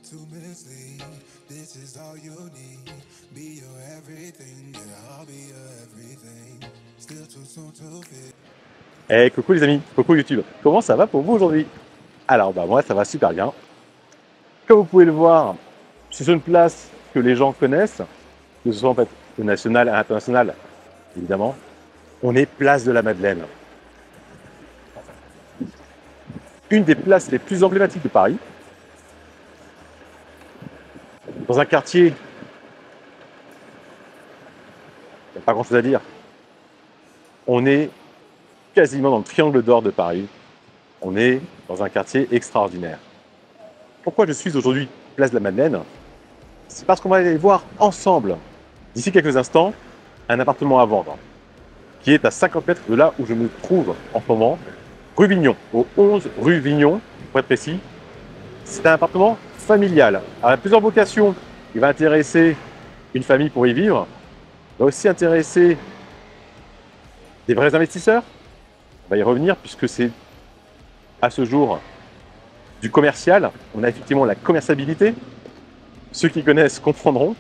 to mislead. This is all you need. Be your everything, yeah, I'll be your everything. Still too soon to fit. Hey, coucou les amis, coucou YouTube. Comment ça va pour vous aujourd'hui? Alors, moi, ça va super bien. Comme vous pouvez le voir, c'est sur une place que les gens connaissent, que ce soit en fait au national et à l'international, évidemment. On est place de la Madeleine. Une des places les plus emblématiques de Paris. Dans un quartier, il n'y a pas grand-chose à dire. On est quasiment dans le triangle d'or de Paris. On est dans un quartier extraordinaire. Pourquoi je suis aujourd'hui place de la Madeleine? C'est parce qu'on va aller voir ensemble, d'ici quelques instants, un appartement à vendre, qui est à 50 mètres de là où je me trouve en ce moment, rue Vignon, au 11 rue Vignon, pour être précis. C'est un appartement familial, à plusieurs vocations. Il va intéresser une famille pour y vivre, il va aussi intéresser des vrais investisseurs. On va y revenir puisque c'est à ce jour du commercial. On a effectivement la commerciabilité. Ceux qui connaissent comprendront.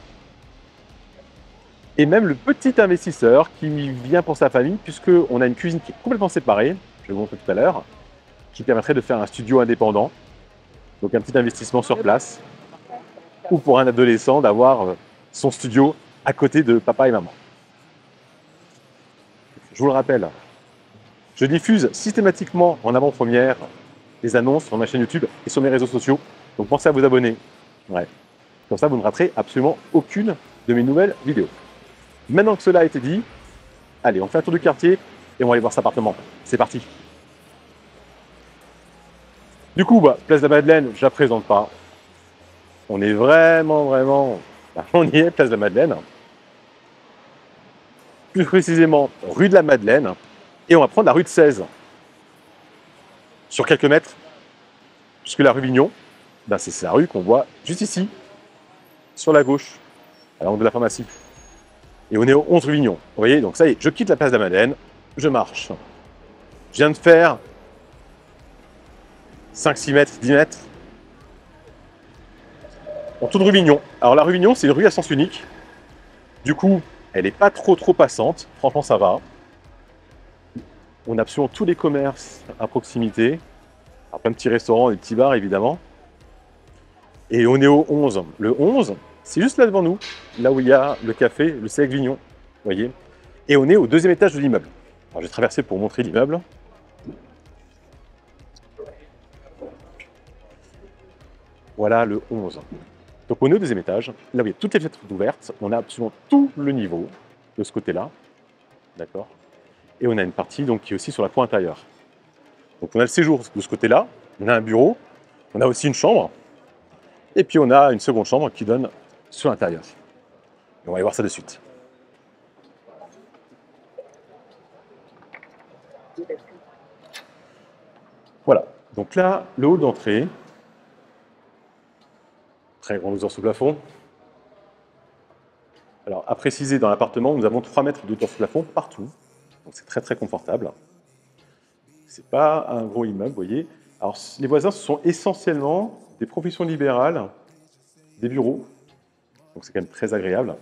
Et même le petit investisseur qui vient pour sa famille, puisqu'on a une cuisine qui est complètement séparée, je vais vous montrer tout à l'heure, qui permettrait de faire un studio indépendant, donc un petit investissement sur place, ou pour un adolescent d'avoir son studio à côté de papa et maman. Je vous le rappelle, je diffuse systématiquement en avant-première les annonces sur ma chaîne YouTube et sur mes réseaux sociaux, donc pensez à vous abonner. Ouais. Comme ça, vous ne raterez absolument aucune de mes nouvelles vidéos. Maintenant que cela a été dit, allez, on fait un tour du quartier et on va aller voir cet appartement. C'est parti. Du coup, place de la Madeleine, je la présente pas. On est vraiment, on y est, place de la Madeleine. Plus précisément, rue de la Madeleine. Et on va prendre la rue de 16. Sur quelques mètres, puisque la rue Vignon, c'est la rue qu'on voit juste ici, sur la gauche, à l'angle de la pharmacie. Et on est au 11 rue Vignon. Vous voyez, donc ça y est, je quitte la place de la Madeleine, je marche. Je viens de faire 5-6 mètres, 10 mètres. On tourne rue Vignon. Alors la rue Vignon, c'est une rue à sens unique. Du coup, elle n'est pas trop passante. Franchement, ça va. On a absolument tous les commerces à proximité. Alors, plein de petits restaurants, des petits bars, évidemment. Et on est au 11. Le 11, c'est juste là devant nous, là où il y a le café, le Select Vignon. Vous voyez. Et on est au deuxième étage de l'immeuble. Alors, je vais traverser pour montrer l'immeuble. Voilà le 11. Donc on est au deuxième étage, là où il y a toutes les fenêtres ouvertes, on a absolument tout le niveau de ce côté-là, d'accord. Et on a une partie donc, qui est aussi sur la cour intérieure. Donc on a le séjour de ce côté-là, on a un bureau, on a aussi une chambre, et puis on a une seconde chambre qui donne sur l'intérieur. On va aller voir ça de suite. Voilà, donc là, le hall d'entrée, très grande hauteur sous plafond. Alors, à préciser, dans l'appartement, nous avons 3 mètres de hauteur sous plafond partout. Donc, c'est très confortable. C'est pas un gros immeuble, vous voyez. Alors, les voisins, ce sont essentiellement des professions libérales, des bureaux. Donc, c'est quand même très agréable.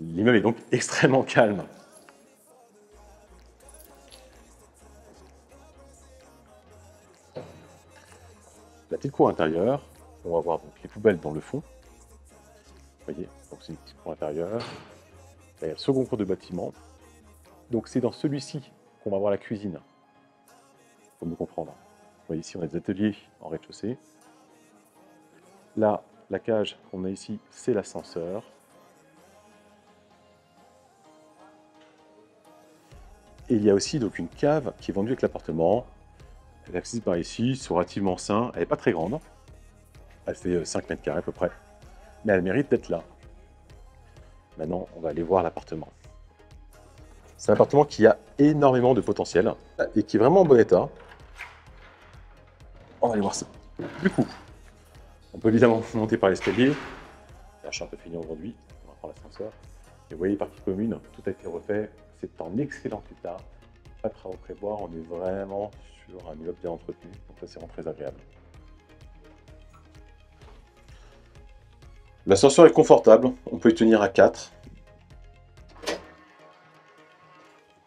L'immeuble est donc extrêmement calme. La petite cour intérieure, on va voir donc les poubelles dans le fond. Vous voyez, donc c'est une petite cour intérieure. Là, il y a le second cours de bâtiment. Donc c'est dans celui-ci qu'on va voir la cuisine, pour me comprendre. Vous voyez ici, on a des ateliers en rez-de-chaussée. Là, la cage qu'on a ici, c'est l'ascenseur. Et il y a aussi donc une cave qui est vendue avec l'appartement. Elle est accessible par ici, c'est relativement sain. Elle n'est pas très grande. Elle fait 5 mètres carrés à peu près. Mais elle mérite d'être là. Maintenant, on va aller voir l'appartement. C'est un appartement qui a énormément de potentiel et qui est vraiment en bon état. On va aller voir ça. Du coup, on peut évidemment monter par l'escalier. Là, je suis un peu fini aujourd'hui. On va prendre l'ascenseur. Et vous voyez, partie commune, tout a été refait. C'est en excellent état. Pas de travaux à prévoir. On est vraiment sur un immeuble bien entretenu. Donc ça, c'est vraiment très agréable. L'ascenseur est confortable, on peut y tenir à 4.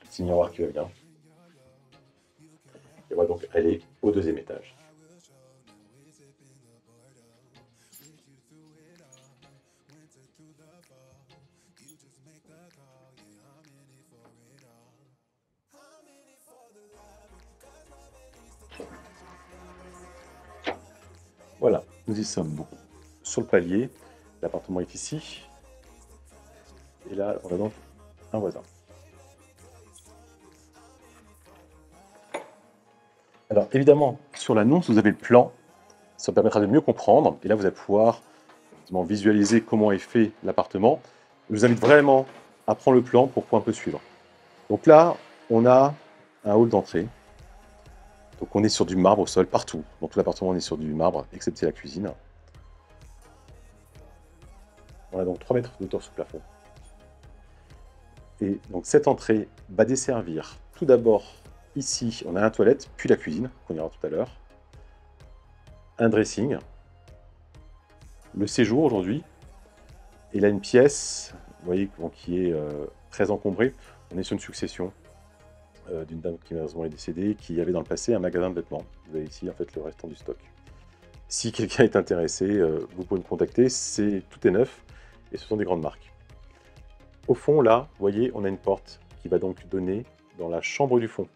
Petit miroir qui va bien. Et on va donc aller au deuxième étage. Voilà, nous y sommes donc sur le palier. L'appartement est ici. Et là, on a donc un voisin. Alors évidemment, sur l'annonce, vous avez le plan. Ça vous permettra de mieux comprendre. Et là, vous allez pouvoir visualiser comment est fait l'appartement. Je vous invite vraiment à prendre le plan pour pouvoir un peu suivre. Donc là, on a un hall d'entrée. Donc on est sur du marbre au sol partout. Dans tout l'appartement, on est sur du marbre, excepté la cuisine. On a donc 3 mètres de hauteur sous plafond. Et donc cette entrée va desservir tout d'abord ici, on a la toilette, puis la cuisine, qu'on ira tout à l'heure. Un dressing. Le séjour aujourd'hui. Et là, une pièce, vous voyez, qui est très encombrée. On est sur une succession d'une dame qui malheureusement est décédée, qui avait dans le passé un magasin de vêtements. Vous avez ici en fait le restant du stock. Si quelqu'un est intéressé, vous pouvez me contacter. Tout est neuf et ce sont des grandes marques. Au fond, là, vous voyez, on a une porte qui va donc donner dans la chambre du fond.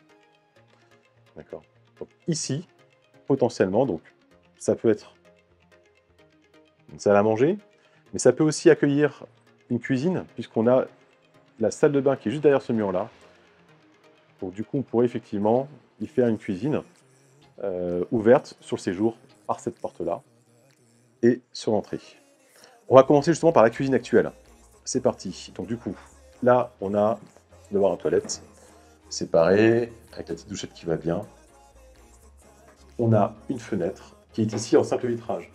D'accord. Donc ici, potentiellement, donc ça peut être une salle à manger, mais ça peut aussi accueillir une cuisine, puisqu'on a la salle de bain qui est juste derrière ce mur-là. Donc du coup, on pourrait effectivement y faire une cuisine ouverte sur le séjour par cette porte-là et sur l'entrée. On va commencer justement par la cuisine actuelle. C'est parti. Donc du coup, là, on a devoir une toilette séparée, avec la petite douchette qui va bien. On a une fenêtre qui est ici en simple vitrage.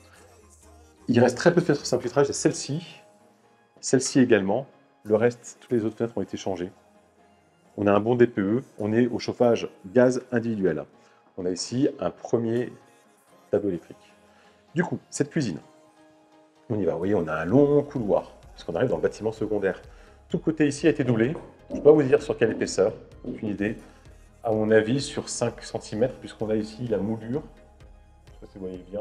Il reste très peu de fenêtres en simple vitrage, c'est celle-ci également. Le reste, toutes les autres fenêtres ont été changées. On a un bon DPE, on est au chauffage gaz individuel. On a ici un premier tableau électrique. Du coup, cette cuisine, on y va. Vous voyez, on a un long couloir, puisqu'on arrive dans le bâtiment secondaire. Tout le côté ici a été doublé. Je ne peux pas vous dire sur quelle épaisseur, aucune idée. À mon avis, sur 5 cm, puisqu'on a ici la moulure. Je ne sais pas si vous voyez bien.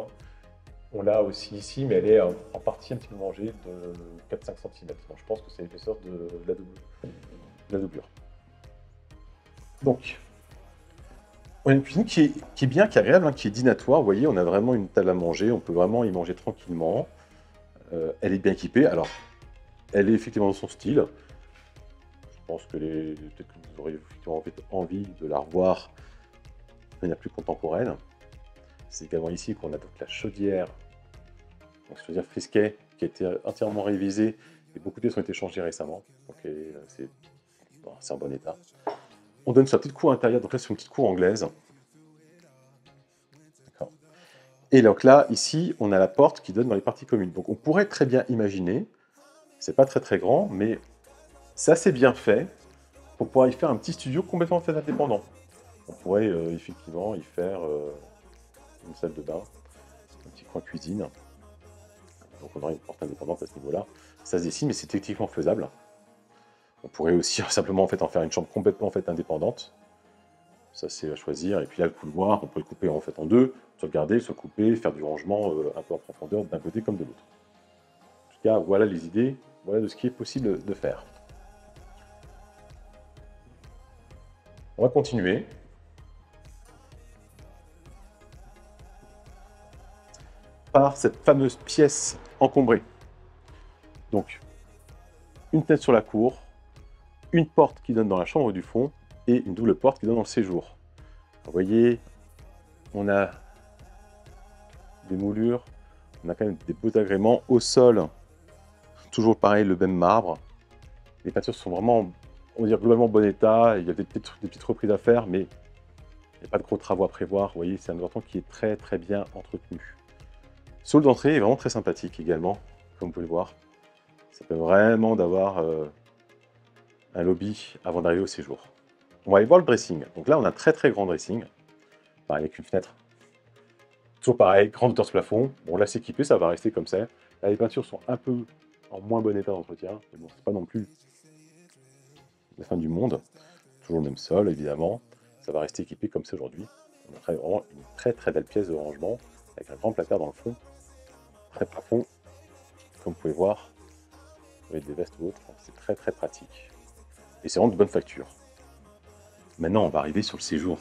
On l'a aussi ici, mais elle est en partie un petit peu mangée de 4-5 cm. Donc je pense que c'est l'épaisseur de la doublure. Donc, on a une cuisine qui est bien, qui est agréable, hein, qui est dînatoire. Vous voyez, on a vraiment une table à manger, on peut vraiment y manger tranquillement. Elle est bien équipée. Alors, elle est effectivement dans son style. Je pense que peut-être que vous aurez effectivement envie de la revoir de manière plus contemporaine. C'est également ici qu'on a donc la chaudière, donc chaudière Frisquet, qui a été entièrement révisée et beaucoup de pièces ont été changées récemment. Donc c'est en bon état. On donne sur la petite cour intérieure, donc là c'est une petite cour anglaise. Et donc là, ici, on a la porte qui donne dans les parties communes. Donc on pourrait très bien imaginer, c'est pas très très grand, mais c'est assez bien fait pour pouvoir y faire un petit studio complètement fait indépendant. On pourrait effectivement y faire une salle de bain, un petit coin cuisine. Donc on aurait une porte indépendante à ce niveau-là. Ça se dessine, mais c'est techniquement faisable. On pourrait aussi simplement en faire une chambre complètement indépendante. Ça c'est à choisir. Et puis là le couloir, on peut le couper en deux, se regarder, se couper, faire du rangement un peu en profondeur d'un côté comme de l'autre. En tout cas, voilà les idées, voilà de ce qui est possible de faire. On va continuer. Par cette fameuse pièce encombrée. Donc, une fenêtre sur la cour, une porte qui donne dans la chambre du fond et une double porte qui donne dans le séjour. Vous voyez, on a des moulures, on a quand même des beaux agréments. Au sol, toujours pareil, le même marbre. Les peintures sont vraiment, on va dire, globalement bon état. Il y a des petites reprises à faire, mais il n'y a pas de gros travaux à prévoir. Vous voyez, c'est un appartement qui est très très bien entretenu. Ce hall d'entrée est vraiment très sympathique également, comme vous pouvez le voir. Ça permet vraiment d'avoir un lobby avant d'arriver au séjour. On va aller voir le dressing. Donc là, on a un très très grand dressing, avec une fenêtre Toujours pareil, grande hauteur de plafond. Bon, là, c'est équipé, ça va rester comme ça. Là, les peintures sont un peu en moins bon état d'entretien. Mais bon, c'est pas non plus la fin du monde. Toujours le même sol, évidemment. Ça va rester équipé comme ça aujourd'hui. On a vraiment une très très belle pièce de rangement avec un grand placard dans le fond, très profond, comme vous pouvez voir, avec des vestes ou autres. C'est très très pratique. Et c'est vraiment de bonne facture. Maintenant, on va arriver sur le séjour.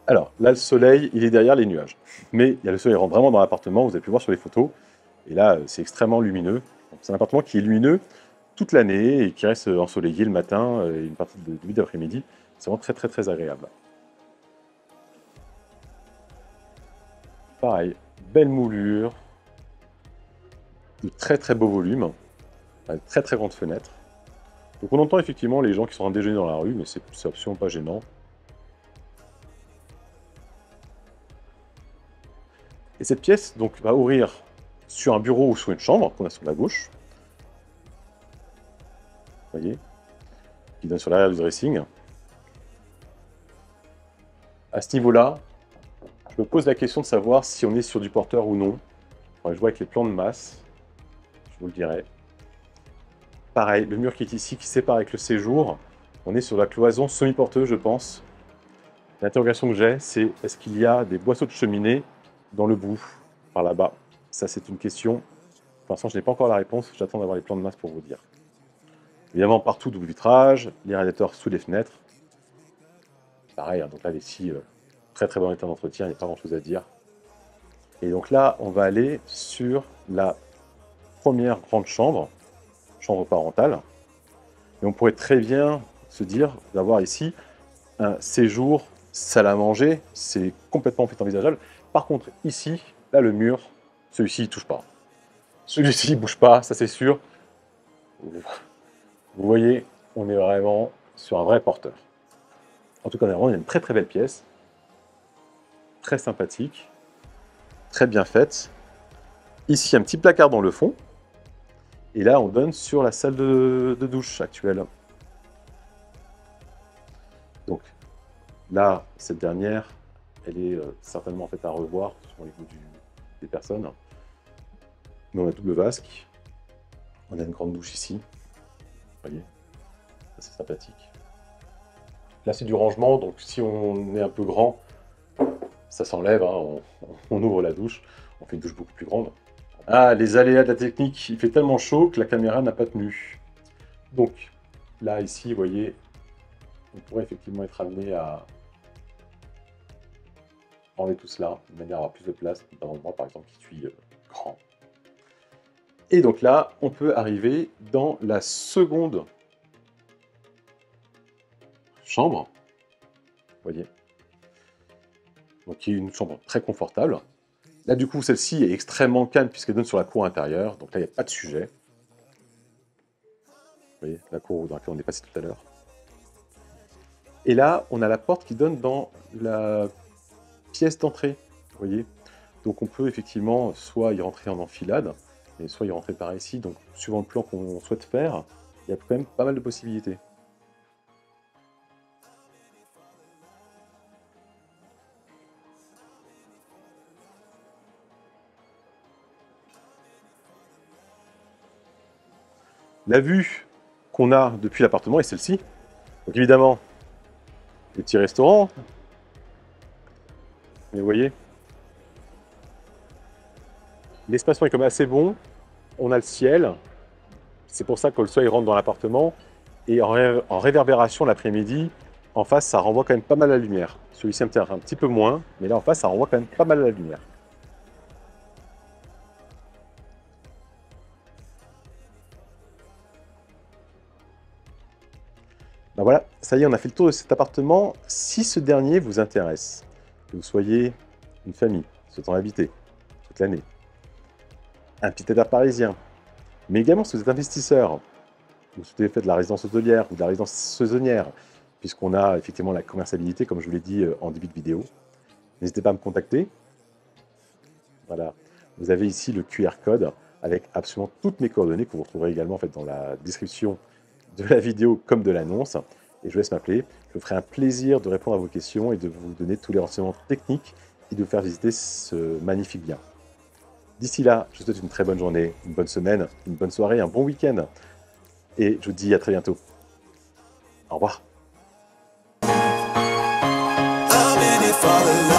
Alors, là, le soleil, il est derrière les nuages. Mais il y a le soleil rentre vraiment dans l'appartement, vous avez pu voir sur les photos. Et là, c'est extrêmement lumineux. C'est un appartement qui est lumineux toute l'année et qui reste ensoleillé le matin et une partie de début d'après-midi. C'est vraiment très très très agréable. Pareil, belle moulure, de très très beau volume, avec très très grandes fenêtres. Donc on entend effectivement les gens qui sont en déjeuner dans la rue, mais c'est absolument pas gênant. Et cette pièce donc va ouvrir sur un bureau ou sur une chambre qu'on a sur la gauche. Vous voyez, qui donne sur l'arrière du dressing. À ce niveau-là, je me pose la question de savoir si on est sur du porteur ou non. Je vois avec les plans de masse, je vous le dirai. Pareil, le mur qui est ici, qui sépare avec le séjour, on est sur la cloison semi-porteuse, je pense. L'interrogation que j'ai, c'est est-ce qu'il y a des boisseaux de cheminée dans le bout, par là-bas? Ça, c'est une question. Pour l'instant, je n'ai pas encore la réponse. J'attends d'avoir les plans de masse pour vous dire. Évidemment, partout, double vitrage, les radiateurs sous les fenêtres. Pareil, hein, donc là, ici, très très bon état d'entretien, il n'y a pas grand-chose à dire. Et donc là, on va aller sur la première grande chambre, chambre parentale. Et on pourrait très bien se dire d'avoir ici un séjour salle à manger, c'est complètement fait envisageable. Par contre, ici, là, le mur, celui-ci, il touche pas. Celui-ci, il bouge pas, ça c'est sûr. Vous voyez, on est vraiment sur un vrai porteur. En tout cas, on a une très très belle pièce, très sympathique, très bien faite. Ici, un petit placard dans le fond. Et là, on donne sur la salle de douche actuelle. Donc, là, cette dernière, elle est certainement en fait à revoir sur les goûts des personnes. Mais on a double vasque. On a une grande douche ici. Vous voyez, c'est sympathique. Là, c'est du rangement, donc si on est un peu grand, ça s'enlève, hein, on ouvre la douche, on fait une douche beaucoup plus grande. Ah, les aléas de la technique, il fait tellement chaud que la caméra n'a pas tenu. Donc, là, ici, vous voyez, on pourrait effectivement être amené à enlever tout cela, de manière à avoir plus de place, dans moi, par exemple, qui suis grand. Et donc là, on peut arriver dans la seconde chambre, vous voyez, donc qui est une chambre très confortable. Là, du coup, celle-ci est extrêmement calme puisqu'elle donne sur la cour intérieure, donc là, il n'y a pas de sujet. Vous voyez, la cour dans laquelle on est passé tout à l'heure. Et là, on a la porte qui donne dans la pièce d'entrée, vous voyez. Donc on peut effectivement soit y rentrer en enfilade, et soit y rentrer par ici. Donc, suivant le plan qu'on souhaite faire, il y a quand même pas mal de possibilités. La vue qu'on a depuis l'appartement est celle-ci. Donc évidemment, le petit restaurant. Mais vous voyez, l'espacement est quand même assez bon. On a le ciel. C'est pour ça que le soleil rentre dans l'appartement. Et en réverbération l'après-midi, en face, ça renvoie quand même pas mal la lumière. Celui-ci un petit peu moins, mais là en face, ça renvoie quand même pas mal la lumière. Ben voilà, ça y est, on a fait le tour de cet appartement. Si ce dernier vous intéresse, que vous soyez une famille souhaitant habiter toute l'année, un petit état parisien, mais également si vous êtes investisseur, vous souhaitez faire de la résidence hôtelière ou de la résidence saisonnière, puisqu'on a effectivement la commerciabilité, comme je vous l'ai dit en début de vidéo, n'hésitez pas à me contacter. Voilà, vous avez ici le QR code avec absolument toutes mes coordonnées que vous retrouverez également en fait, dans la description de la vidéo comme de l'annonce. Et je vous laisse m'appeler. Je me ferai un plaisir de répondre à vos questions et de vous donner tous les renseignements techniques et de vous faire visiter ce magnifique bien. D'ici là, je vous souhaite une très bonne journée, une bonne semaine, une bonne soirée, un bon week-end. Et je vous dis à très bientôt. Au revoir. I'm in it for the love.